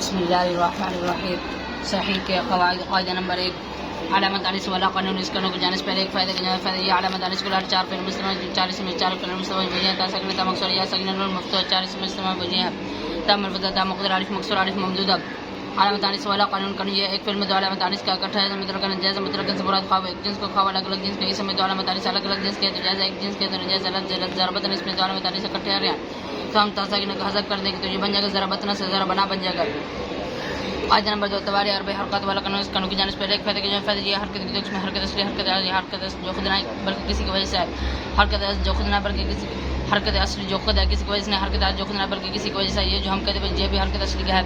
بسم اللہ الرحمن الرحیم. صحیح کے قواعد. قاعدہ نمبر 1 علامت انس والا قانون اس کا جانس پہلے ایک فائدہ کے جانب فائدہ یہ علامت انس کو 4 فعل مستمر 40 میں 4 فعل مستمر وجہ تا سکن تا مقصور یا سکن نون مفتوح 40 مستمر وجہ تا مرفوع تا مقدر الف مقصور الف ممدود. علامت انس والا قانون کا یہ ایک فعل میں دو علامت انس کا اکٹھا ہے مطلق جائز مطلق سے مراد خواہ ایک جنس کو خواہ الگ الگ جنس کے اسم میں دو علامت انس الگ الگ جنس کے تو جائز ایک جنس کے تو جائز الگ ضربت اس میں دو علامت انس اکٹھے آ رہے ہیں تو ہم تاساکن کو حذف کر دیں گے تو یہ بن جائے گا ضربتنا سے ضربنا بن جائے گا. قاعدہ نمبر 2 تباری عربی حرکات والا قانون اس قانون کی جانب پہلے ایک فائدہ کے جانب فائدہ یہ حرکت کی اس میں حرکت اصلی حرکت جو خود نہ بلکہ کسی کی وجہ سے حرکت جو خود نہ بلکہ کسی حرکت اصلی جو خود ہے کسی کی وجہ سے حرکت جو خود نہ بلکہ کسی کی وجہ سے یہ جو ہم کہتے ہیں یہ بھی حرکت اصلی کا ہے.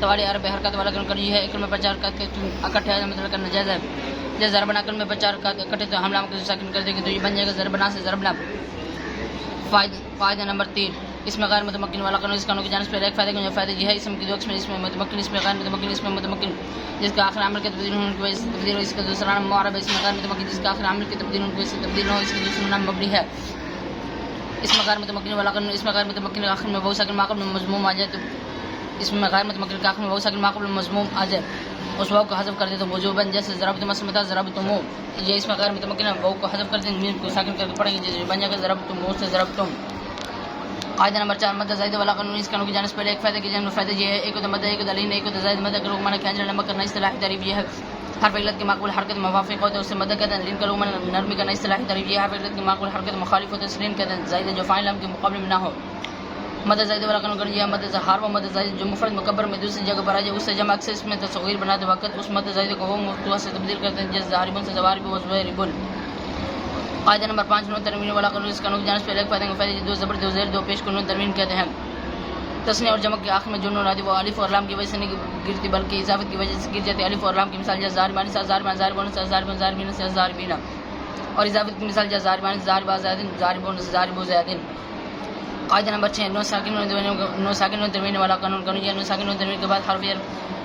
تباری عربی حرکات والا قانون یہ ہے ایک میں 50 حرکات کے اکٹھے ہے مطلب کرنا جائز ہے. جیسے ضرب بنا کر میں 50 حرکات اکٹھے تو ہم کو ساکن کر دیں گے تو یہ بن جائے گا ضرب بنا سے ضرب بنا. فائدہ نمبر 3 اس میں غیر متمکن والا قانون اس قانون کی جانب پہلے ایک فائدہ کا فائدہ یہ ہے اسم کی دو قسم اس میں متمکن اس میں غیر متمکن اس میں متمکن جس کا آخر عمل کے تبدیل ہونے کی وجہ سے تبدیل ہو اس کا دوسرا نام معرب ہے. اس میں غیر متمکن جس کا آخر عمل کے تبدیل ہونے کی وجہ سے تبدیل ہو اس کا دوسرا نام مبنی ہے. اس میں غیر متمکن والا قانون اس میں غیر متمکن آخر میں بہت ساکن ماقبل مضموم آ جائے تو اس میں غیر متمکن کے آخر میں بہت ساکن ماقبل مضموم آ جائے اس واو کو حذف کر دے تو وجوباً جیسے ضربت مسمتا ضربتم یہ اس میں غیر متمکن ہے واو کو حذف کر دیں میم کو ساکن کر کے پڑھیں گے جیسے بن جائے گا ضربتم سے ضربتم. قاعدہ نمبر 4 مد زائد والا قانون اس قانون کی جانب پہلے ایک فائدہ کی جانب فائدہ یہ ہے ایک تو مد ایک دلیل ایک تو زائد مد کا لوگ معنی کھینچنا لمبا کرنا اصطلاحی تعریف یہ ہے حرف علت کے مقبول حرکت موافق ہوتا ہے اس سے مد کہتے ہیں لین کا لوگ معنی نرمی کرنا اصطلاحی تعریف یہ حرف علت کے مقبول حرکت مخالف ہوتا ہے اس لین کہتے ہیں زائد جو فاعل ہم کے مقابلے میں نہ ہو. مد زائد والا قانون یہ مد ظاہر و مد زائد جو مفرد مکبر میں دوسری جگہ پر آ جائے اس سے جمع سے اس میں تصغیر بناتے وقت اس مد زائد کو وہ مفتوح سے تبدیل کرتے ہیں جیسے ضارب سے ضوارب و ضوارب. قاعدہ نمبر 5 نون تنوین والا قانون اس قانون کی جانب پہلے ایک فائدہ فائدہ دو زبر دو زیر دو پیش کو نون تنوین کہتے ہیں. تسنیہ اور جمع کے آخر میں جو نون آتی وہ الف اور لام کی وجہ سے نہیں گرتی بلکہ اضافت کی وجہ سے گر جاتی ہے. الف اور لام کی مثال جیسے ضاربان سے ضاربان ضاربون سے ضاربون ضاربین سے ضاربین اور اضافت کی مثال جیسے ضاربان ضاربا زادن ضاربون سے ضاربو زادن. قاعدہ نمبر 6 نون ساکن نون تنوین والا قانون یہ نون ساکن نون تنوین کے بعد حرف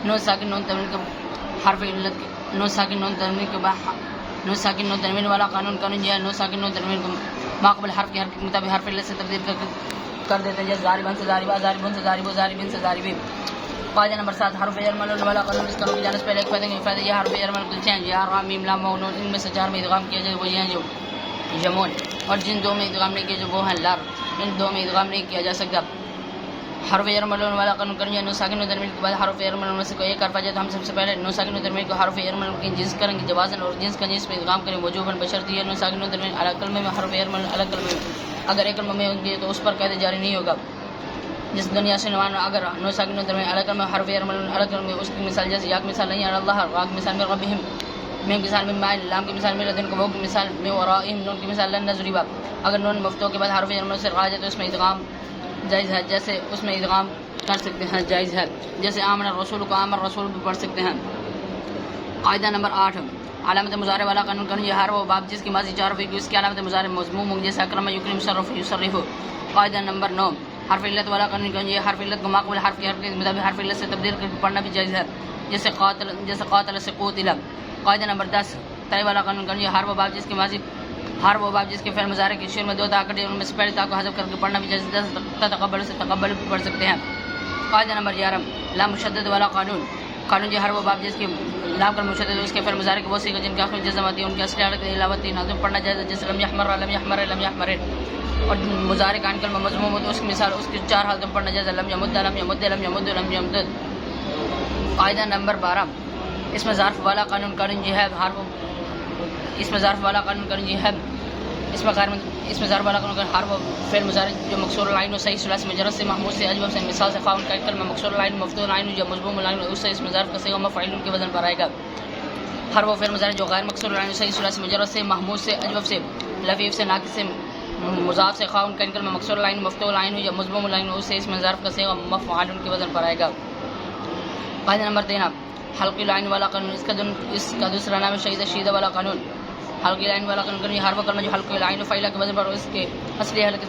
نون ساکن نون تنوین کے حرف علت نون ساکن نون تنوین کے بعد نون ساکن نون تنوین والا قانون یہ ہے نون ساکن نون تنوین کو ماقبل حرف کے حرف کے مطابق حرف علت سے تبدیل کر دیتے ہیں جیسے ضاربان سے ضاربا ضاربون سے ضاربو ضاربین سے ضاربین. قاعدہ نمبر 7 حرف یرمل والا قانون اس قانون کی جانب پہلے ایک فائدہ یہ حرف یرمل کلتے ہیں یا را میم لام و نون ان میں سے 4 میں ادغام کیا جائے وہ یہ ہیں جو جمون اور جن 2 میں ادغام نہیں کیا جو وہ ہیں لام ان 2 میں ادغام نہیں کیا جا سکتا. حرف یرمل والا قانون کریں نون ساکن نون تنوین کے بعد حرف یرمل میں سے کوئی ایک حرف آ جائے تو ہم سب سے پہلے نون ساکن نون تنوین کو حرف یرمل کی جنس کریں گے جوازن اور جنس کا جنس میں ادغام کریں وجوباً بشرطیہ نون ساکن نون تنوین الگ کلمے میں حرف یرمل الگ کلمے میں اگر ایک کلمہ میں ہوں گے تو اس پر قاعدہ جاری نہیں ہوگا. جس دنیا سے نوان اگر نون ساکن نون تنوین الگ کلمے حرف یرمل الگ کلمے اس کی مثال جیسے یا کی مثال نہیں اللہ را کی مثال میں ربہم میم کی مثال میں مائل لام کی مثال میں لدن کو وہ کی مثال میں ورائہم نون کی مثال لن نظریبا. اگر نون مفتوح کے بعد حرف یرمل سے آ جائے تو اس میں ادغام جائز ہے جیسے اس میں ادغام کر سکتے ہیں جائز ہے جیسے آمن الرسول کو آمن رسول بھی پڑھ سکتے ہیں. قاعدہ نمبر 8 علامت مضارع والا قانون یہ ہر وہ باب جس کی ماضی 4 ہوئی اس کی علامت مضارع مضموم ہوں جیسے اکرم یکرم یصرف. قاعدہ نمبر 9 حرف علت والا قانون یہ حرف علت کو ماقبل حرف کے مطابق حرف علت سے تبدیل کر کے پڑھنا بھی جائز ہے جیسے قاتل سے قتل. قاعدہ نمبر 10 طے والا قانون یہ ہر وہ باب جس کی ماضی ہر وہ باب جس کے فعل مضارع کے شعر میں 2 تا کٹے ان میں سے پہلے تا کو حذف کر کے پڑھنا بھی جائز ہے تقبل سے تقبل بھی پڑھ سکتے ہیں. قاعدہ نمبر 11 لام مشدد والا قانون یہ ہر وہ باب جس کی لام کر مشدد اس کے فعل مضارع کے وہ صیغے جن کے آخر میں جزم آتی ہے ان کے اصلی حالت کے علاوہ 3 حالتوں پڑھنا جائز ہے جیسے لم یحمر لم یحمر لم یحمر اور مضارع کا کلمہ مضموم ہو تو اس کی مثال اس کی 4 حالتوں پڑھنا جائز ہے لم یمد لم یمد لم یمد لم یمدد. قاعدہ نمبر 12 اس میں ظرف والا قانون یہ ہے اس میں ظرف والا قانون یہ ہے اس میں ظرف والا قانون ہر وہ فعل مضارع جو مکسور العین و صحیح ثلاثی مجرد سے محمود سے اجوب سے مثال سے خاون کا کلمہ مکسور العین مفتوح العین یا مضموم العین اس سے اس میں ظرف کا صیغہ مفعول کے وزن پر آئے گا. ہر وہ فعل مضارع جو غیر مکسور العین صحیح ثلاثی مجرد سے محمود سے اجوب سے لفیف سے ناقص سے مضاف سے خاون کا کلمہ مکسور العین مفتوح العین یا مضموم العین اس سے اس میں ظرف کا صیغہ مفعول کے وزن پر آئے گا. قاعدہ نمبر 13 حلقی العین والا قانون اس کا دوسرا نام ہے شیدہ والا قانون. حلقی العین والا قانون ہر وہ کلمہ جو حلقی العین و فعیلہ کے وزن پر اس کے اصلی حالت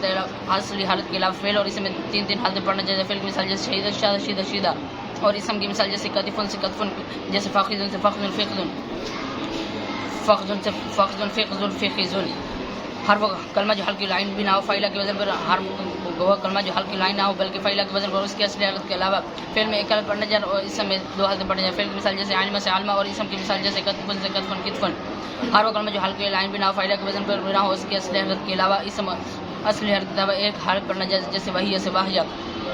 کے علاوہ فعل اور اس میں 3 حالتیں پڑھنا جیسے فعل کی مثال جیسے شہید شیدہ اور اسم کی مثال جیسے کتفن سے کتفن جیسے فاخذن سے فخذن فخذن فخذن سے فخذن فخذن فخذن. ہر وہ کلمہ جو حلقی العین بنا و فعیلہ کے وزن پر ہر وہ کلمہ جو حلق کی لائن نہ ہو بلکہ فعیلہ کے وزن پر اس کی اصلی حالت کے علاوہ فعل میں ایک حالت پڑھنے جائے اور اسم میں دو حالتیں پڑھنے جائے. فعل کی مثال جیسے عالمہ سے عالمہ اور اسم کی مثال جیسے کتفن سے کتفن کتفن. ہر وہ کلمہ جو حلق کی لائن بھی نہ ہو فعیلہ کے وزن پر نہ ہو اس کی اصلی حالت کے علاوہ اسم اصلی حالت کے علاوہ ایک حالت پڑھنا جائے جیسے وحی سے واہیہ.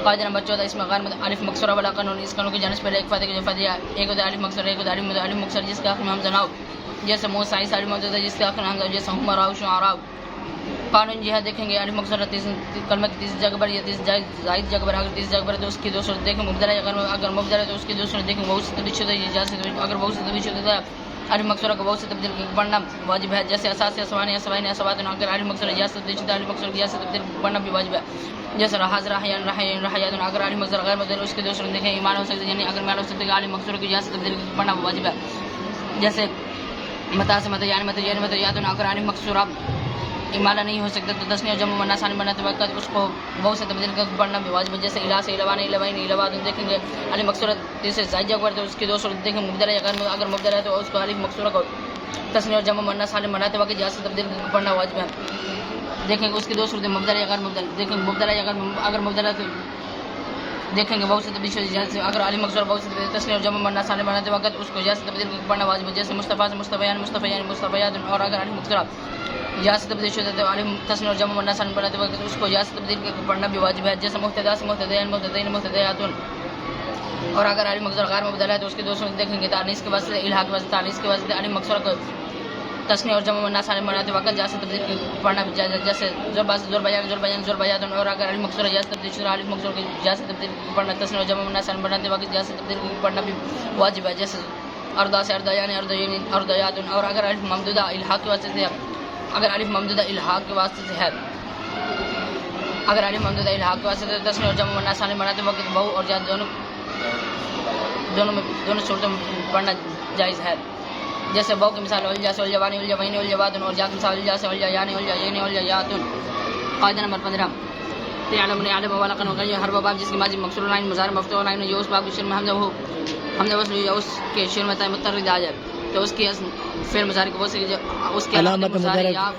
قاعدہ نمبر 14 اس میں غیر الف مکسورہ والا قانون. اس قانون کی جانب سے پہلے ایک فائدے کے جو فائدہ ایک ہوتا ہے الف مکسورہ ایک ہوتا ہے الف مکسورہ جس کے آخر میں حمزہ نہ ہو جیسے موسیٰ عیسیٰ الف مکسورہ جس کے آخر میں حمزہ جیسے ہم راؤ شعراء. قانون یہ ہے دیکھیں گے الف مکسورہ کلمہ کی تیسری جگہ پر یا تیسری زائد جگہ پر اگر تیسری جگہ پر ہے تو اس کی دو صورت دیکھیں مبدلہ اگر مبدلہ ہے تو اس کی دو صورت دیکھیں بہت سے تبدیل شدہ اگر بہت سے تبدیل شدہ ہے الف مکسورہ کو بہت سے تبدیل پڑھنا واجب ہے جیسے اساس اسوانی اسوانی اسوات. اگر الف مکسورہ یا سے تبدیل شدہ الف مکسورہ کی یا سے تبدیل پڑھنا بھی واجب ہے جیسے رحاز رحیان رحیان رحیات. اگر الف مکسورہ غیر مبدل اس کی دو صورت دیکھیں ایمان ہو سکتے یعنی اگر ایمان ہو سکتے الف مکسورہ کی یا سے تبدیل پڑھنا واجب ہے جیسے متا سے متا یعنی متا یعنی متا یاد. اگر الف مکسورہ امالہ نہیں ہو سکتا تو تسنیہ جمع مؤنث سالم بناتے وقت اس کو بہت سے تبدیل کر پڑھنا بھی واجب ہے جیسے الہ سے الوان الوین الواد. دیکھیں گے الف مکسورہ تیسرے زائد جگہ پر تو اس کی دو صورت دیکھیں مبدلہ اگر مبدلہ ہے تو اس کو الف مکسورہ کو تسنیہ جمع مؤنث سالم بناتے وقت جہاز سے تبدیل کر پڑھنا واجب ہے. دیکھیں گے اس کی دو صورتیں مبدلہ اگر مبدلہ دیکھیں گے مبدلہ اگر مبدلہ تو دیکھیں گے بہت سے تبدیل جیسے اگر الف مکسورہ بہت سے تسنیہ جمع مؤنث سالم بناتے وقت اس کو جہاز سے تبدیل کر پڑھنا واجب ہے جیسے مصطفیٰ سے مصطفیان مصطفیان مصطفیات. اور اگر الف مکسورہ یا سے تبدیل شدہ تو الف تسنیہ اور جمع مؤنث سالم بناتے وقت اس کو یا سے تبدیل کر پڑھنا بھی واجب ہے جیسے مبتدا سے مبتدیان مبتدین مبتدیات. اور اگر الف مکسورہ غیر مبدلہ ہے تو اس کی دو صورت دیکھیں گے تانیث کے واسطے الحاق کے واسطے تانیث کے واسطے الف مکسورہ کو تسنیہ اور جمع مؤنث سالم بناتے وقت یا سے تبدیل کر پڑھنا بھی جائز ہے جیسے زربا سے زربیان زربیان زربیات. اور اگر الف مکسورہ یا سے تبدیل شدہ الف مکسورہ کی یا سے تبدیل پڑھنا تسنیہ اور جمع مؤنث سالم بناتے وقت یا سے تبدیل کر پڑھنا بھی واجب ہے جیسے اردا سے اردیان اردیین اردیات. اور اگر الف ممدودہ الحاق کے واسطے سے اگر الف ممدودہ الحاق کے واسطے سے ہے اگر الف ممدودہ الحاق کے واسطے سے تسنیہ اور جمع مؤنث سالم بناتے وقت بہو اور جا دونوں صورتوں میں پڑھنا جائز ہے جیسے بہو کی مثال الجا سے الجوانی الجوین الجواد. اور جا کی مثال الجا سے الجا یعنی الجا یعنی الجایات. قاعدہ نمبر 15 تعلم عالم والا قانون کا ہر وہ باب جس کی ماضی مکسور لائن مظاہر مفتوح لائن یہ اس باب کے شروع میں حمزہ وصل یا اس کے شروع میں مترد آ جائے تو اس کی فعل مظاہر کو اس کی علامت مظاہر یا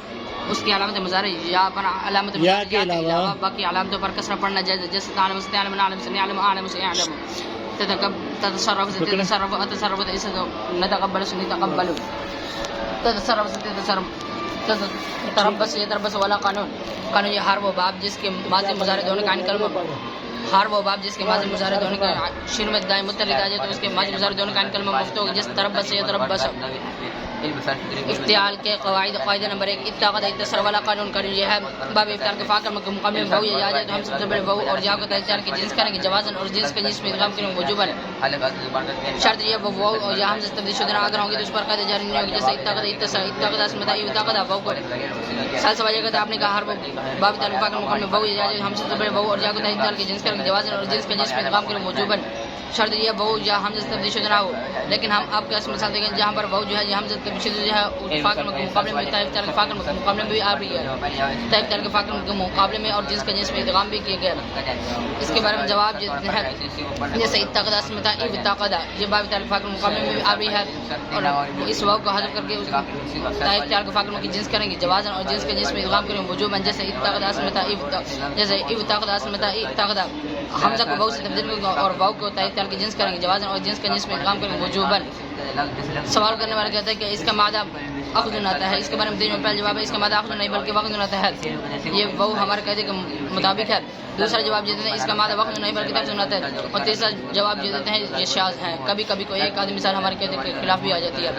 اس کی علامت مظاہر یا پر علامت مظاہر کے علاوہ باقی علامتوں پر کسرہ پڑھنا جائز جیسے تعلم سے تعلم عالم سے عالم عالم سے عالم تتصرف سے تتصرف اتصرف سے نتقبل سے نتقبل تتصرف سے تتصرف تربص سے تربص والا قانون یہ ہر وہ باب جس کے ماضی مظاہرے دونوں کا کلمہ ہر وہ باب جس کے ماضی مظاہرے دونوں کا شروع میں دائم مترد آ جائے تو اس کے ماضی مظاہرے دونوں کا کلمہ مفتوح ہوگا جس تربص سے تربص. افتعال کے قواعد. قاعدہ نمبر 1 اتقاد اتصال والا قانون یہ ہے باب افتعال کے فاقر مقام میں بہو یا جائے تو ہم سب سے بڑے بہو اور جا کو اتصال کے جنس کریں گے جوازن اور جنس کا جنس میں ادغام کریں وجوبا. شرط یہ وہ یا ہم سے تبدیل شدہ اگر ہوں گے تو اس پر قاعدہ جاری نہیں ہوگی جیسے اتقاد اتصال اتقاد اسمتا اتقاد بہو کو سال سوال جگہ آپ نے کہا ہر باب افتعال کے فاقر مقام میں بہو یا جائے ہم سے بڑے بہو اور جا کو اتصال کے جنس کریں گے جوازن اور جنس کا جنس میں ادغام کریں وجوبا. شرط یہ بہو یا ہم سے تبدیل شدہ نہ ہو لیکن ہم آپ کے مثال دیکھیں جہاں پر بہو جو ہے ہم سے تبدیل شدہ جو ہے فاقر کے مقابلے میں طائف تعالی کے فاقر کے مقابلے میں بھی آ رہی ہے طائف تعالی کے فاقر کے مقابلے میں اور جنس کا جنس میں ادغام بھی کیا گیا. اس کے بارے میں جواب ہے جیسے اتقاد اسمتا اتقاد یہ باب تعالی کے فاقر مقابلے میں بھی آ رہی ہے اور اس واو کو حذف کر کے طائف تعالی کے فاقر کی جنس کریں گے جوازن اور جنس کے جنس میں ادغام کریں وجوبا جیسے اتقاد اسمتا جیسے اتقاد اسمتا اتقاد حمزہ کو واو سے تبدیل کریں اور واو کو طائف تعالی کی جنس کریں گے جوازن اور جنس کا جنس میں ادغام کریں وجوبا. سوال کرنے والا کہتا ہے کہ اس کا مادہ اخذ آتا ہے اس کے بارے میں پہلا جواب ہے اس کا مادہ اخذ نہیں بلکہ وقت آتا ہے یہ وہ ہمارے قاعدے کے مطابق ہے. دوسرا جواب یہ دیتے ہیں اس کا مادہ وقت نہیں بلکہ تخذ آتا ہے. اور تیسرا جواب یہ دیتے ہیں یہ شاذ ہیں کبھی کبھی کوئی ایک آدمی مثال ہمارے قاعدے کے خلاف بھی آ جاتی ہے.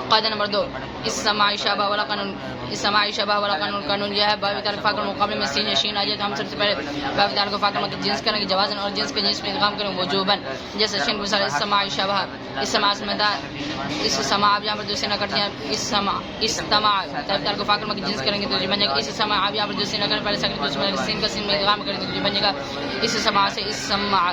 قاعدہ نمبر 2 السماع شبہ والا قانون. السماع شبہ والا قانون یہ ہے باب تعالی فاقر مقابلے میں سین یا شین آ جائے تو ہم سب سے پہلے باب تعالی کو فاقر کی جنس کریں گے جوازن اور جنس کے جنس میں ادغام کریں وجوبا جیسے شین مثال السماع شبہ السماع سمدا اس سماع اب یہاں پر دوسری نہ کرتے ہیں السماع استماع تعالی کو فاقر کی جنس کریں گے تو یہ بن جائے گا اس سماع اب یہاں پر دوسری نہ کریں پہلے سیکنڈ سین کا سین میں ادغام کریں تو یہ بن جائے گا اس سماع سے اس سماع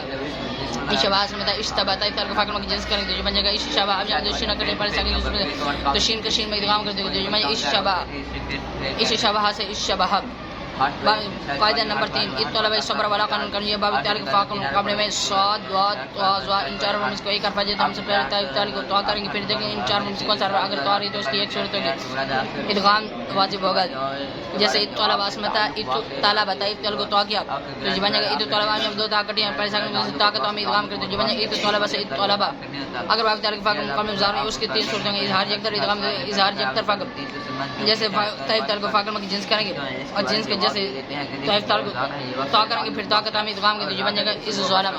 اشتباہ سے مطلب اشتباہ تعالی کو فاقر کی جنس کریں گے تو یہ بن جائے گا اشتباہ اب یہاں دوسری نہ کریں پہلے سیکنڈ تو شین کا شین میں ادغام کر دیں گے تو یہ بن جائے گا اشتباہ سے اشتباہ قاعدہ نمبر 3 طلب صبر والا قانون یہ باب تعلق فاقم مقابلے میں صاد ضاد طا ان چار ممس کو ایک حرف ہے تو ہم سے پہلے تعلق کو طا کریں گے، پھر دیکھیں ان چار ممس کو سر اگر طا رہی تو اس کی ایک صورت ہوگی ادغام واجب ہوگا، جیسے طلب اسمتا طلب طلب کو طا کیا تو یہ بنے گا طلب میں دو تا کٹی ہیں پہلے سیکنڈ میں تا کو ہم ادغام کرتے ہیں، جو بنے گا طلب سے طلب۔ اگر باب تعلق فاقم مقابلے میں ظاہر ہے اس کی تین صورتیں ہیں، اظہار یک طرف ادغام اظہار یک طرف فاقم، جیسے طیب تعلق فاقم کی جنس کریں گے اور جنس کے جیسے طیب تعلق طا کریں گے پھر طا کا تعمیر ادغام کرتے جو بن جائے گا اس ظالم،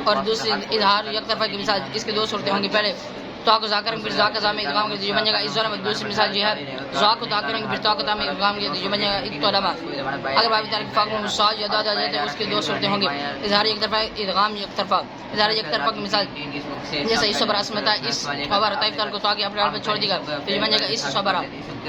اور دوسری اظہار یک طرفہ کی مثال اس کے دو صورتیں ہوں گی، پہلے طا کو ذا کریں گے پھر ذا کا ذا میں ادغام کرتے جو بن جائے گا اس ظالم، دوسری مثال یہ ہے ذا کو طا کریں گے پھر طا کا تعمیر ادغام کرتے جو بن جائے گا الطلبہ۔ اگر باب تعلق فاقم مساج یا داد آ جاتے ہیں اس کی دو صورتیں ہوں گی، اظہار یک طرفہ ادغام یک طرفہ، اظہار یک طرفہ کی مثال جیسے اس صبر اسمتا اس خبر طیب تعلق کو طا کے اپنے حال پہ چھوڑ دی گا تو جو بن جائے گا اس صبر۔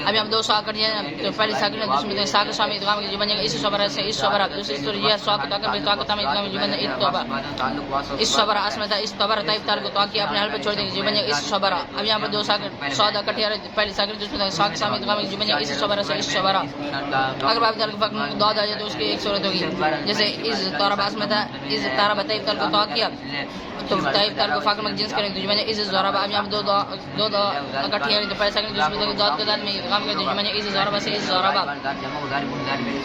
ابھی ہم دو سا کر دیا تو پہلی ساکن ہے دوسری میں سا کے سامنے ادغام کی جو بن جائے گا اس صبر سے اس صبر، دوسری صورت یہ سا کو طا کر پھر طا کو تعمیر ادغام جو بن جائے گا اس صبر اسمتا اس صبر طیب تعلق کو طا کے اپنے حال پہ چھوڑ دیں گے جو بن جائے گا اس صبر۔ ابھی یہاں پر دو سا سودا کٹیا پہلی ساکن دوسری میں سا کے سامنے ادغام جو بن جائے گا اس صبر سے اس صبر۔ اگر باب تعلق فاقم داد آ جائے تو اس کی ایک صورت ہوگی، جیسے اس طرب اسمتا اس طرب طیب تعلق کو طا کیا تو طیب تعلق کو فاقم جنس کریں گے جو بن جائے اس ضرب۔ اب یہاں دو کٹیا تو پہلی ساکن دوسری میں داد کے داد میں ادغام کرتے جو بن جائے اس ضرب سے اس ضرب۔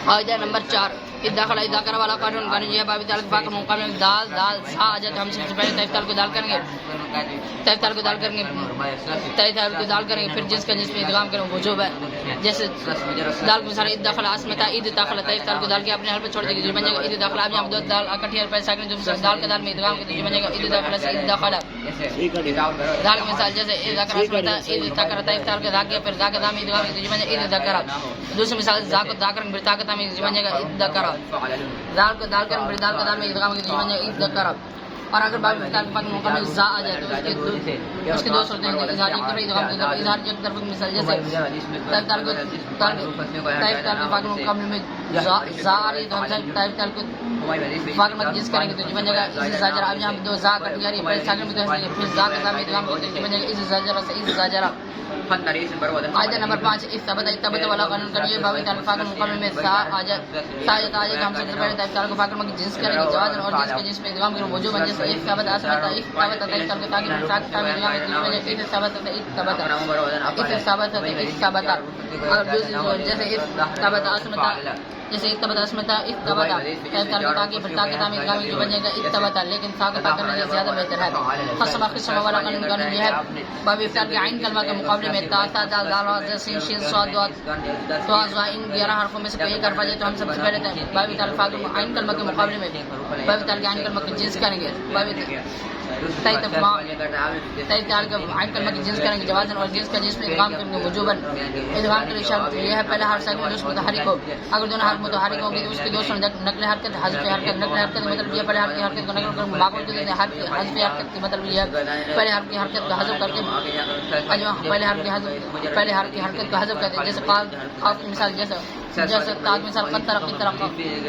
قاعدہ نمبر 4 داخلہ اذا والا قانون یہ ہے باب تعلق فاقم مقابلے میں دال دال سا آ جائے تو ہم سب سے پہلے طیب تعلق کو دال کریں گے، طیب تعلق کو دال کریں گے، طیب تعلق کو دال کریں گے پھر جس کا جس میں ادغام کریں وجوب ہے، جیسے دال کو مثال عید داخلہ اسمتا عید داخلہ طیب تعلق کو دال کے اپنے حال پہ چھوڑ دے گی جو بن جائے گا عید داخلہ۔ اب یہاں دو دال اکٹھی پہلے ساکن دوسری دال کے دال میں ادغام کرتے جو بن جائے گا عید داخلہ سے عید داخلہ۔ دال کی مثال جیسے عید ذکر اسمتا عید ذکر طیب تعلق کو دا کیا پھر دا کا دام ادغام کرتے جو بن جائے گا عید ذکر۔ دوسری مثال ذا کو دا کریں پھر تا کا دام جو بن جائے گا عید ذکر، دال کو دال کریں پھر دال کا دام میں ادغام کرتے جو بن جائے گا عید ذکر۔ اور اگر باب تعلق فاقم مقابلے میں ذا آ جائے تو اس کے دو صورتیں ہیں، اظہار یک طرف ادغام کرتے اظہار یک طرف کی مثال جیسے طیب تعلق فاقم مقابلے میں ذا آ رہی تو ہم طیب تعلق فاقم کی جنس کریں گے تو جو بن جائے گا اس زاجرہ۔ اب یہاں دو ذا کٹ جاری پہلے ساکن میں پھر ذا کا ذا میں ادغام کرتے جو بن جائے گا اس زاجرہ سے اس زاجرہ۔ قاعدہ نمبر 5 ثبت والا قانون یہ باب تعلق فاقم مقابلے میں سا آ جائے تو ہم سب سے پہلے طیب تعلق فاقم کی جنس کریں گے جواز اور جنس کے جنس میں ادغام کریں وجوب، جیسے ایک ثبت اسمتا ایک ثبت طیب تعلق تاکہ ساکن تعمیر ادغام کرتے جو بن جائے گا ایک ثبت ایک ثبت اور دوسری جیسے ایک ثبت اسمتا جیسے اتبت اسمتا اتبتا طیب تعلق تاکہ پھر تاکہ تعمیر ادغام جو بن جائے گا اتبتا، لیکن تا کا تا کرنے سے زیادہ بہتر ہے۔ خصم والا قانون یہ ہے باب افعال کے عین کلمہ کے مقابلے میں تا تا دال دال سین شین صاد ضاد طا ظا ان 11 حرفوں میں سے کوئی ایک حرف آ جائے تو ہم سب سے پہلے باب تعلق فاقم عین کلمہ کے مقابلے میں باب تعلق عین کلمہ کی جنس کریں گے، باب طیب تعلق عین کلمہ کی جنس کریں گے جوازن اور جنس کا جنس میں ادغام کریں گے وجوباً۔ ادغام کے لیے شرط یہ ہے پہلا حرف ساکن دوسرا متحرک ہو، اگر دونوں حرف متحرک ہوں گے تو اس کے دو صورت نقل حرکت حذف حرکت۔ نقل حرکت مطلب یہ پہلے حرف کی حرکت کو نقل کر معقول کے دیتے ہیں، حذف حرکت کی مطلب یہ ہے پہلے حرف کی حرکت کو حذف کر کے پہلے حرف کی حرکت کو حذف کرتے ہیں، جیسے قاف کی مثال جیسے تا کی مثال قطر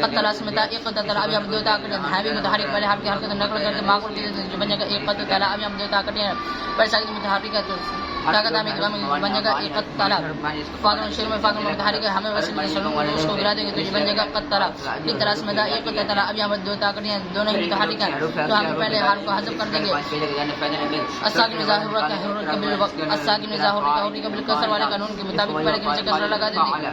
قطر اسمتا اقتتل۔ اب ہم دو تا کرتے ہیں بھی متحرک پہلے حرف کی حرکت کو نقل کر کے معقول کے دیتے ہیں جو بن جائے گا اقتتل۔ اب ہم دو تا کرتے ہیں پہلے ساکن متحرک ہے تو طاقت میں ادغام بن جائے گا اقتتل۔ فاقم شروع میں فاقم متحرک ہے ہمیں وصل کے سلام اس کو گرا دیں گے تو یہ بن جائے گا قتل قتل اسمتا اقتتل۔ اب یہاں دو تا کرتے ہیں دونوں ہی متحرک ہیں تو ہم پہلے حرف کو حذف کر دیں گے۔ الساکن ظاہر کا الساکن ظاہر کا بالکسر والے قانون کے مطابق پہلے کے نیچے کسر لگا دیں گے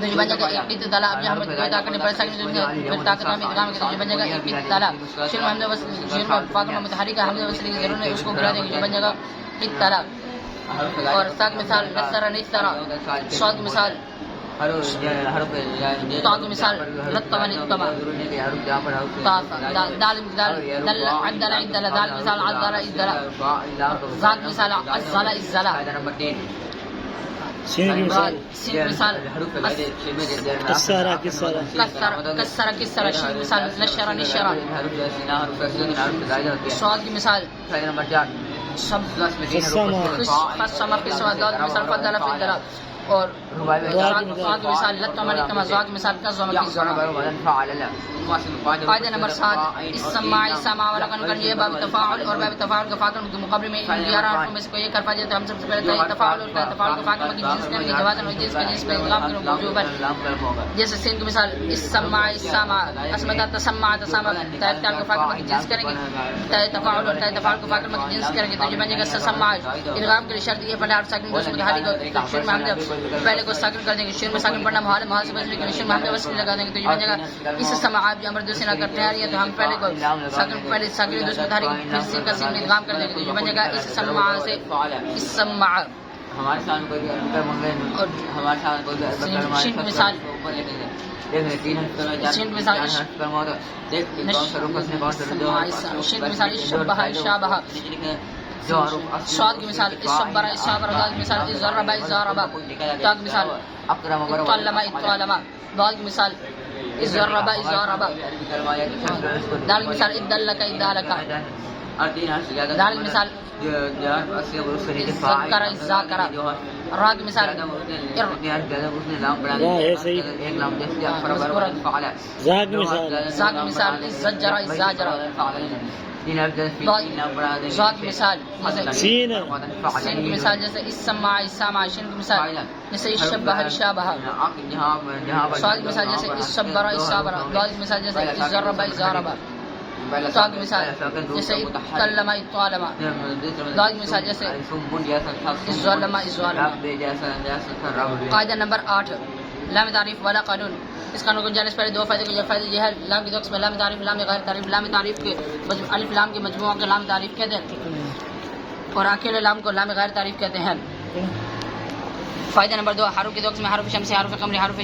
تو یہ بن جائے گا اقتتل۔ اب یہاں دو تا کرنے پہلے ساکن پھر طاقت میں ادغام کرتے یہ بن جائے گا اقتتل۔ شروع میں حمزہ وصل شروع میں فاقم متحرک ہے حمزہ وصل کی ضرورت ہے اس کو گرا دیں گے جو بن جائے گا اقتتل۔ اور ساک مثال نصر نصر، صاد کی مثال تا کی مثال لطم نطم، دال دل عدل عدل، دال مثال عدل عدل، ذات مثال عزل عزل، سین مثال کسر کسر کسر کسر، شین مثال نشر نشر، صاد کی مثال خصم خصم، دال مثال فضل فضل، اور کی مثال لت عمل کما زوا کی مثال کا زوا کی زوا. قاعدہ نمبر 7 السماع سماع والا قانون کر یہ باب تفاعل اور باب تفاعل کا فاعل کے مقابلے میں 11 حروف میں سے کوئی ایک حرف آ جائے تو ہم سب سے پہلے تفاعل اور تفاعل کا فاعل کی جنس کریں گے جواز اور جنس کا جنس میں ادغام کرو وجوبا. جیسے سین کی مثال السماع السماع اسمتا تسمع تسمع تاء کا فاعل کی جنس کریں گے تاء تفاعل اور تاء تفاعل کا فاعل کی جنس کریں گے تو یہ بنے گا سماع. ادغام کے لیے شرط یہ پہلے حرف ساکن دوسرے متحرک کو شروع میں ہم جب پہلے کو ساکن کر دیں گے شروع میں ساکن پڑھنا محال محال سے بچنے کے لیے شروع میں ہم جب وصل لگا دیں گے تو یہ بنے گا اس سماع جو امر دوسرے نہ کرتے ہیں تو ہم پہلے کو ساکن دوسرے متحرک پھر سین کا سین میں ادغام کر دیں گے تو یہ بنے گا اس سماع سے اس سماع. ہمارے سامنے کوئی اور ہمارے سامنے کوئی شین کی مثال شبہ شابہ. صاد کی مثال الصبر الصابر. ضاد کی مثال الضرب الضارب. تا کی مثال الطلم الطالم. ضاد کی مثال الضرب الضارب. دال کی مثال الدلک الدالک. دال کی مثال الذکر الذاکر. را کی مثال زا کی مثال الزجر الزاجر. ضاد کی مثال سین کی مثال جیسے السماع السامع. شین کی مثال جیسے الشبہ الشابہ. صاد کی مثال جیسے الصبر الصابر. ضاد کی مثال جیسے الضرب الضارب. تا کی مثال جیسے الطلم الطالم. ضاد کی مثال جیسے الظلم الظالم. قاعدہ نمبر 8 لام تعریف والا قانون. اس قانون کو جاننے سے پہلے دو فائدے کو فائدے یہ ہے لام کی دو قسم لام تعریف لام غیر تعریف. لام تعریف کے الف لام کے مجموعہ کو لام تعریف کہتے ہیں اور اکیلے لام کو لام غیر تعریف کہتے ہیں. فائدہ نمبر 2 حروف کی دو قسم حروف شمسی حروف قمری. حروف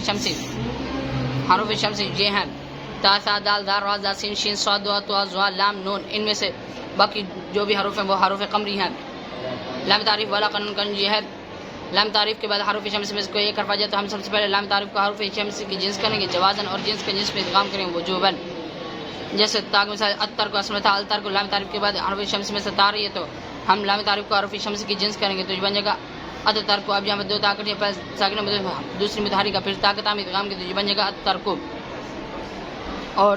شمسی یہ ہیں تا ثا دال دال را زا سین شین صاد دوا تو زوا لام نون. ان میں سے باقی جو بھی حروف ہیں وہ حروف قمری ہیں. لام تعریف والا قانون کا یہ ہے لام تعریف کے بعد حروف شمسی میں سے کوئی ایک حرف آ جائے تو ہم سب سے پہلے لام تعریف کو حروف شمسی کی جنس کریں گے جوازن اور جنس کے جنس میں ادغام کریں گے وجوباً. جیسے تا کی مثال اتر کو اسم تھا التر کو لام تعریف کے بعد حروف شمسی میں سے تا رہی ہے تو ہم لام تعریف کو حروف شمسی کی جنس کریں گے تو یہ بن جائے گا اتر کو. اب یہاں پر دو طاقت ہے پہلے ساکن دوسری متحرک کا پھر طاقت میں ادغام کے تو یہ بن جائے گا اتر کو. اور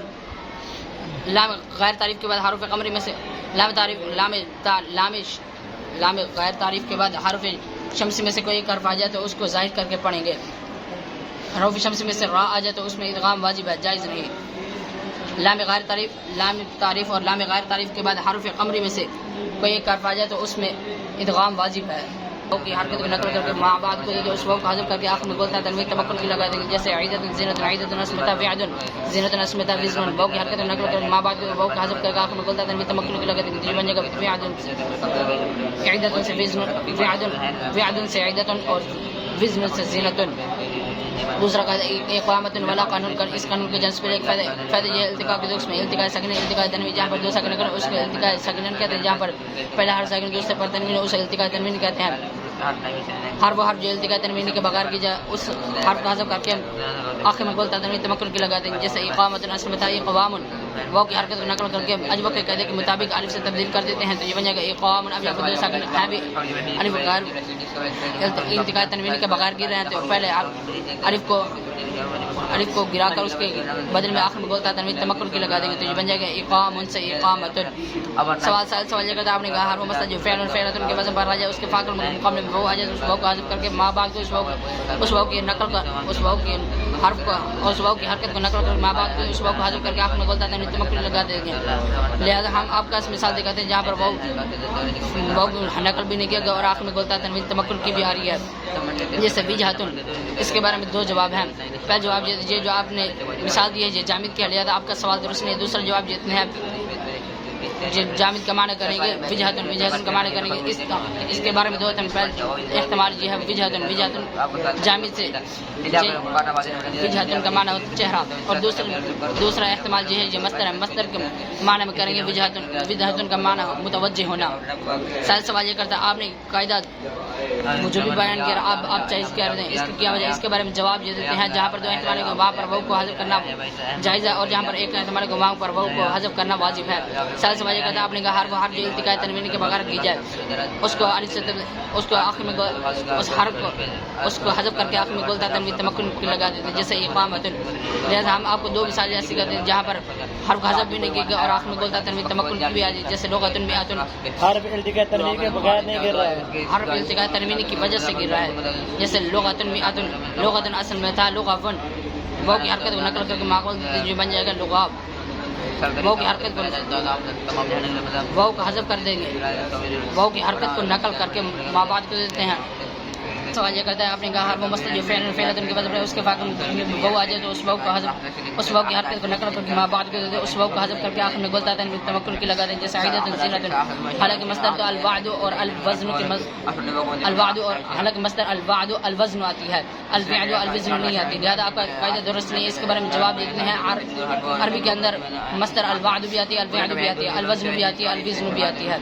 لام غیر تعریف کے بعد حروف قمری میں سے لام تعریف لام غیر تعریف کے بعد حروف شمسی میں سے کوئی ایک حرف آ جائے تو اس کو ظاہر کر کے پڑھیں گے. حروف شمسی میں سے را آ جائے تو اس میں ادغام واجب ہے جائز نہیں. لام تعریف اور لام غیر تعریف کے بعد حروف قمری میں سے کوئی ایک حرف آ جائے تو اس میں ادغام واجب ہے. کی حرکت کو نقل کر کے ماں بعد کو اس واو کو حذف کر کے آخر میں بولتا ہے تنوین تمکن کی لگا دیں گے جیسے عیدۃ زینۃ عیدۃ اسمتا وعد زینۃ اسمتا وزن. واو کی حرکت کو نقل کر کے ماں بعد کو واو کو حذف کر کے آخر میں بولتا ہے تنوین تمکن کی لگا دیں گے تو یہ بن جائے گا وعد عیدۃ سے وزن وعد سے عیدۃ اور وزن سے زینۃ. دوسرا اقامت والا قانون کر. اس قانون کے جنس پر ایک فائدہ یہ التقاء کے دوست میں التقاء ساکن التقاء تنوین جہاں پر دو ساکن کر اس کو التقاء ساکن کہتے ہیں. جہاں پر پہلا ہر ساکن دوسرے پر تنوین اسے التقاء تنوین کہتے ہیں. ہر وہ حرف جو التقاء تنوین کے بغیر کی جائے اس حرف کا حذف کر کے آخر میں بولتا تنوین تمکن کی لگاتے ہیں جیسے اقامت اسمتا اقوام. واو کی حرکت کو نقل کر کے اجوہ کے قاعدے کے مطابق الف سے تبدیل کر دیتے ہیں تو یہ بن جائے گا اقوام. اب یہاں پر دو ساکن ہے بھی الف غیر التقاء تنوین کے بغیر گر رہے ہیں تو پہلے الف کو گرا کر اس کے بدل میں آخر میں بولتا ہے تنوین تمکن کی لگا دیں گے تو یہ بن جائے گا اقام سے اقامت. سوال یہ کرتا آپ نے کہا ہر وہ مسئلہ جو فعل فعلۃ کے وزن پر آ جائے اس کے فاعل مقابلے میں وہ آ جائے اس واو کو حذف کر کے ماں بعد کو اس واو کی نقل کر اس واو کی حرف کو اس واو کی حرکت کو نقل کر ماں بعد کو اس واو کو حذف کر کے آخر میں بولتا ہے تنوین تمکن لگا دیں گے. لہذا ہم آپ کا مثال دکھاتے ہیں جہاں پر واو نقل بھی نہیں کیا گیا اور آخر میں بولتا ہے تنوین تمکن کی بھی آ رہی ہے. جیسے وجہتن اس کے بارے میں دو جواب ہیں. پہلا جواب یہ جو آپ نے مثال دی ہے یہ جامد کیا لہذا آپ کا سوال درست نہیں ہے. دوسرا جواب جتنے ہیں جامد کا معنی کریں گے وجہتن کا معنی کریں گے. اس کے بارے میں دو احتمال یہ ہے وجہتن جامد سے وجہتن کا معنی چہرہ اور دوسرا احتمال یہ ہے یہ مصدر ہے. مصدر کے معنی میں کریں گے وجہتن کا معنی متوجہ ہونا. سوال یہ کرتا ہے آپ نے قاعدہ جو بھی بیان کیا آپ چاہے اس کیا کیا وجہ اس کے بارے میں جواب یہ دیتے ہیں جہاں پر دو احتمال ہے وہاں پر واو کو حذف کرنا جائز ہے اور جہاں پر ایک احتمال ہے وہاں پر واو کو حذف کرنا واجب ہے. ثالث وجہ کہتا ہے آپ نے کہا حرف جو التقاء تنوین کے بغیر کی جائے اس کو الف سے اس کو آخر میں اس حرف کو اس کو حذف کر کے آخر میں گولتا تنوین تمکن کی لگا دیتے ہیں جیسے اقامت. لہٰذا ہم آپ کو دو مثال ایسی کرتے ہیں جہاں پر حرف کا حذف بھی نہیں کیا اور آخر میں گولتا تنوین تمکن کی بھی آ جائے جیسے لغۃ میات. حرف التقاء تنوین کے بغیر نہیں گر رہا ہے, حرف التقاء تنوین کی وجہ سے گر رہا ہے جیسے لغۃ میات. لغۃ اصل میں تھا لغون واو کی حرکت کو نقل کر کے معقول جو بن جائے گا لغاب. واو کی حرکت کو واو کا حذف کر دیں گے واو کی حرکت کو نقل کر کے ماں بعد کو دیتے ہیں. سوال یہ کرتا ہے آپ نے کہا حرف مستتر جو فعل ان کے وجہ اس کے فاقم واو آ جائے تو اس واو کا حذف اس واو کی حرکت کو نقل کر کے ماں بعد کو دیتے ہیں اس واو کا حذف کر کے آخر میں گولتا ہے تمکن کی لگا دیں جیسے عیدۃ زینۃ. حالانکہ مصدر تو الوعد اور الوزن کے الوعد اور حالانکہ مصدر الوعد الوزن آتی ہے الوعد الوزن نہیں آتی. لہذا آپ کا قاعدہ درست نہیں ہے. اس کے بارے میں جواب دیتے ہیں عربی کے اندر مصدر الوعد بھی آتی ہے الوعد بھی آتی ہے الوزن بھی آتی ہے الوزن بھی آتی ہے.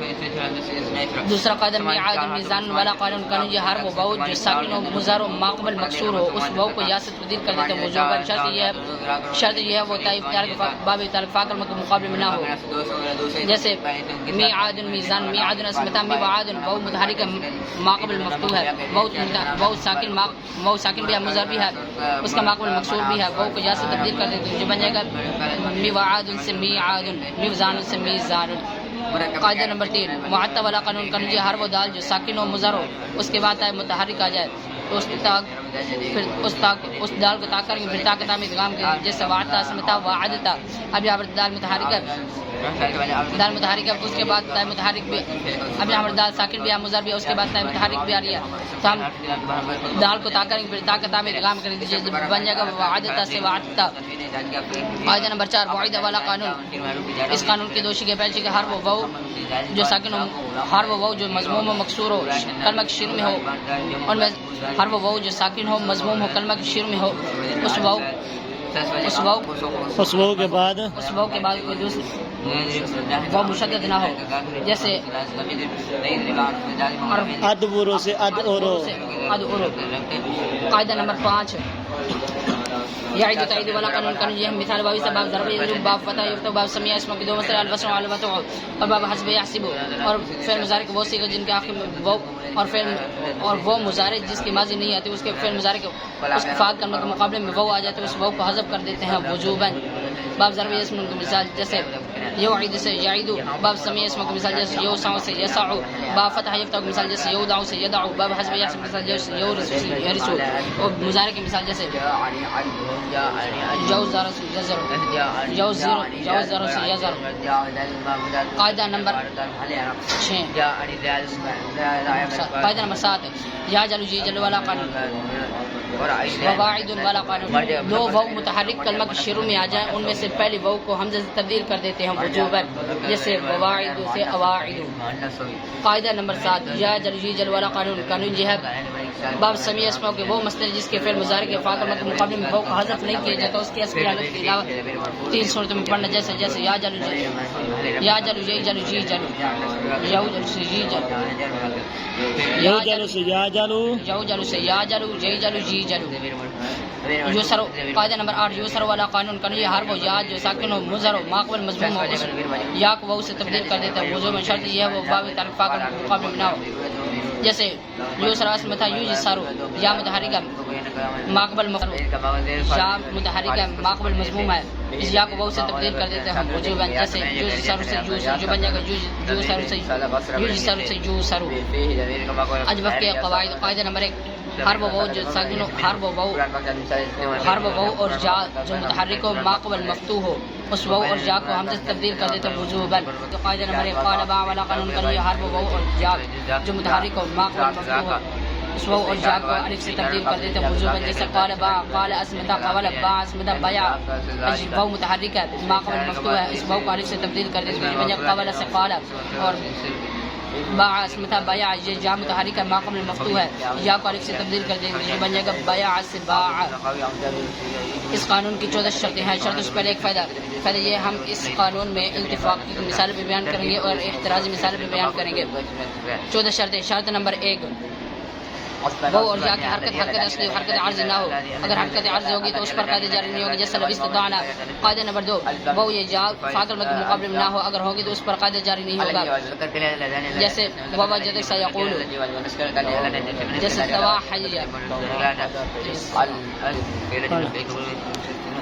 دوسرا قاعدہ میعاد میزان والا قانون قانون یہ حرف و واو جو ساکن و مضارع و ماقبل مکسور ہو اس واو کو یا سے تبدیل کر دیتے ہیں وجوباً. شرط یہ ہے وہ تائب باب فاقل کے مقابلے میں نہ ہو جیسے میعاد میزان میعاد اسمتا میعاد واو متحرک ماقبل مفتوح ہے واو ساکن بھی ہے مضارع بھی ہے اس کا ماقبل مکسور بھی ہے واو کو یا سے تبدیل کر دیتے ہیں جو بن جائے گا میعاد سے میعاد میزان سے میزان. قاعدہ نمبر 3 معطا والا قانون قانون یہ حرف و دال جو ساکن و مضر ہو اس کے بعد متحرک آ جائے تو اس دال کو تاک کریں گے پھر طاقت میں ادغام کریں گے جیسے وعدتا اسمتا وعدتا. اب یہاں پر دال متحرک ہے اس کے بعد تائ متحرک بھی اب یہاں پر دال ساکن بھی ہے مضر بھی ہے اس کے بعد تائ متحرک بھی آ رہی ہے تو ہم دال کو تاک کریں گے پھر طاقت میں ادغام کریں گے بن جائے گا وعدتا سے وعدتا. قاعدہ نمبر 4 وعدہ والا قانون اس قانون کے دوشی کے پیچھے کے حرف و واو جو ساکن ہو حرف و واو جو مضموم و مکسور ہو کلمہ کے شروع میں ہو ان میں حرف و واو جو ساکن ہو مضموم ہو کلمہ کے شروع میں ہو اس واو کے بعد کوئی دوسری واو مشدد نہ ہو جیسے ادورو سے ادورو. قاعدہ نمبر 5 یعید و تعید والا قانون قانون یہ مثال باب سے باب ضرب یضرب باب فتح یفتح باب سمیع اسم کے دو مثال الوسع والوتع اور باب حسب یحسب اور فعل مضارع کے وہ صیغے جن کے آخر میں واو اور وہ مضارع جس کی ماضی نہیں آتی اس کے فعل مضارع کے اس کے فاعل کرنے کے مقابلے میں واو آ جاتے ہیں اس واو کو حذف کر دیتے ہیں وجوباً. باب ضرب اسم کی مثال جیسے یعید سے یعید باب سمیع اسم کی مثال جیسے یوسع سے یسع باب فتح یفتح کی مثال جیسے یودع سے یدع باب حسب یحسب کی مثال جیسے یورث سے یرث اور مضارع کی مثال جیسے جوزر سے یزر. قاعدہ نمبر 6 قاعدہ نمبر 7 یا جلو جی جلو والا قانون وواعد والا قانون دو واو متحرک کلمہ کے شروع میں آ جائیں ان میں سے پہلی واو کو حمزہ سے تبدیل کر دیتے ہیں وجوباً جیسے وواعد سے اواعد. قاعدہ نمبر 7 یا جلو جی جلو والا قانون قانون یہ ہے باب سمیع اسماء کے وہ مصدر جس کے فعل مضارع کے فاعل کے مقابلے میں واو کا حذف نہیں کیا جاتا اس کی اصلی حالت کے علاوہ 3 صورتوں میں پڑھنا جیسے یا جلو جی یا جلو جی جلو جی جلو یو جلو سے جی جلو یو جلو سے یا جلو یو جلو سے یا جلو جی جلو جی جلو. یوسر قاعدہ نمبر 8 یوسر والا قانون قانون یہ حرف و یا جو ساکن ہو مضر ہو ماقبل مضموم ہو اس یا کو واو سے تبدیل کر دیتا ہے وضو میں شرط یہ ہے وہ باب تعلق فاعل کے مقابلے میں نہ ہو جیسے یوسر اصل میں تھا یوسر یا متحرک ماقبل یا متحرک ماقبل مضموم ہے اس یا کو واو سے تبدیل کر دیتے ہیں وجوباً جیسے یوسر سے جو بن جائے گا یوسر سے یوسر. اجوف کے قواعد قاعدہ نمبر 1 حرف و واو جو ساکن ہو حرف و واو اور جا جو متحرک ہو ماقبل مفتوح ہو اس واو اور جا کو حمزہ سے تبدیل کر دیتے ہیں وجوباً. قاعدہ نمبر 1 قال با والا قانون قانون یہ حرف و واو اور جا جو متحرک ہو ماقبل مفتوح ہو اس واو اور جا کو الف سے تبدیل کر دیتے ہیں وجوباً جیسے قال با قال اسمتا قال با اسمتا بیا واو متحرک ہے ماقبل مفتوح ہے اس واو کو الف سے تبدیل کر دیتے ہیں قال سے قال اور با اسمتا بیا یہ جا متحرک ہے ماقبل مفتوح ہے یا کو الف سے تبدیل کر دیتے ہیں بن جائے گا بیا سے باع. اس قانون کی 14 شرطیں ہیں. شرط سے پہلے ایک فائدہ یہ ہم اس قانون میں اتفاق کی مثالیں بھی بیان کریں گے اور احترازی مثالیں بھی بیان کریں گے. 14 شرطیں. شرط نمبر 1 وہ اور جا کی حرکت اصلی حرکت عارضی نہ ہو. اگر حرکت عارضی ہوگی تو اس پر قاعدہ جاری نہیں ہوگی. جیسے لو استطاعنا. قاعدہ نمبر 2 وہ یہ جا فاقل کے مقابلے میں نہ ہو. اگر ہوگی تو اس پر قاعدہ جاری نہیں ہوگا. جیسے ووجد سیقول. جیسے تواحی.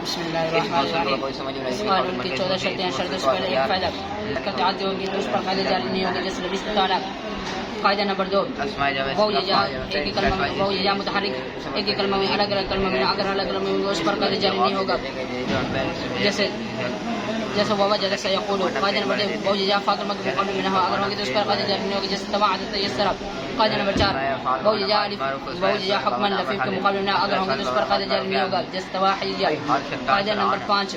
بسم اللہ الرحمن الرحیم. اس قانون کی 14 شرطیں ہیں. شرط اس پہلے ایک فائدہ حرکت عارضی ہوگی تو اس پر قاعدہ جاری نہیں ہوگی. جیسے لو استطاعنا. قاعدہ نمبر 2 وہ یہ جا ایک ہی کلمہ میں وہ یہ جا متحرک ایک ہی کلمہ میں الگ الگ کلمہ میں اگر الگ الگ میں اس پر قاعدہ جاری نہیں ہوگا. جیسے ووجد سیقول. قاعدہ نمبر 3 وہ یہ جا فاقل کے مقابلے میں نہ ہو. اگر ہوگی تو اس پر قاعدہ جاری نہیں ہوگی. جیسے تواعد تیسر. قاعدہ نمبر 4 وہ یہ جا حکما لفیف کے مقابلے میں اگر ہوگی تو اس پر قاعدہ جاری نہیں ہوگا. جیسے تواحیہ. قاعدہ نمبر 5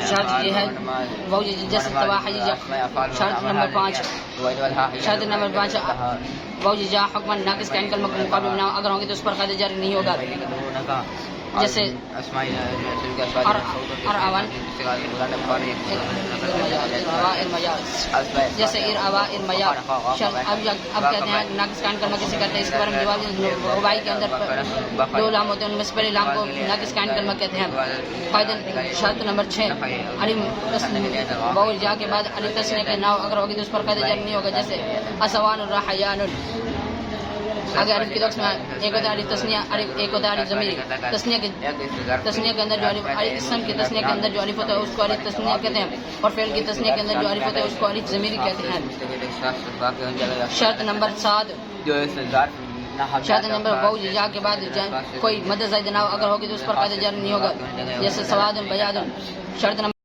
شرط یہ ہے وہ جیسے تواحیہ. شرط نمبر 5 وہ جا حکما ناقص کے کلمہ کے مقابلے میں نہ اگر ہوگی تو اس پر قاعدہ جاری نہیں ہوگا. جیسے جیسے اب کہتے ہیں ناقص کان کلمہ کیسے کرتے ہیں. اس کے بارے میں جواب رباعی کے اندر 2 لام ہوتے ہیں. ان میں سے پہلے لام کو ناقص کان کلمہ کہتے ہیں. قاعدہ شرط نمبر 6 الف جا کے بعد الف تسنیہ کے نہ اگر ہوگی تو اس پر قاعدہ جاری نہیں ہوگا. جیسے اسوان الرحیان. اگر الف کے وقت میں ایک ہوتا ہے الف تسنیہ ایک ہوتا ہے الف ضمیر. تسنیہ کے اندر جو الف اسم کی تسنیہ کے اندر جو الف ہوتا ہے اس کو الف تسنیہ کہتے ہیں اور فعل کی تسنیہ کے اندر جو الف ہوتا ہے اس کو الف ضمیر کہتے ہیں. شرط نمبر 7 شرط نمبر وہ جا کے بعد کوئی مد زائد نہ ہو اگر ہوگی تو اس پر قاعدہ جاری نہیں ہوگا. جیسے سواد بیاض. شرط نمبر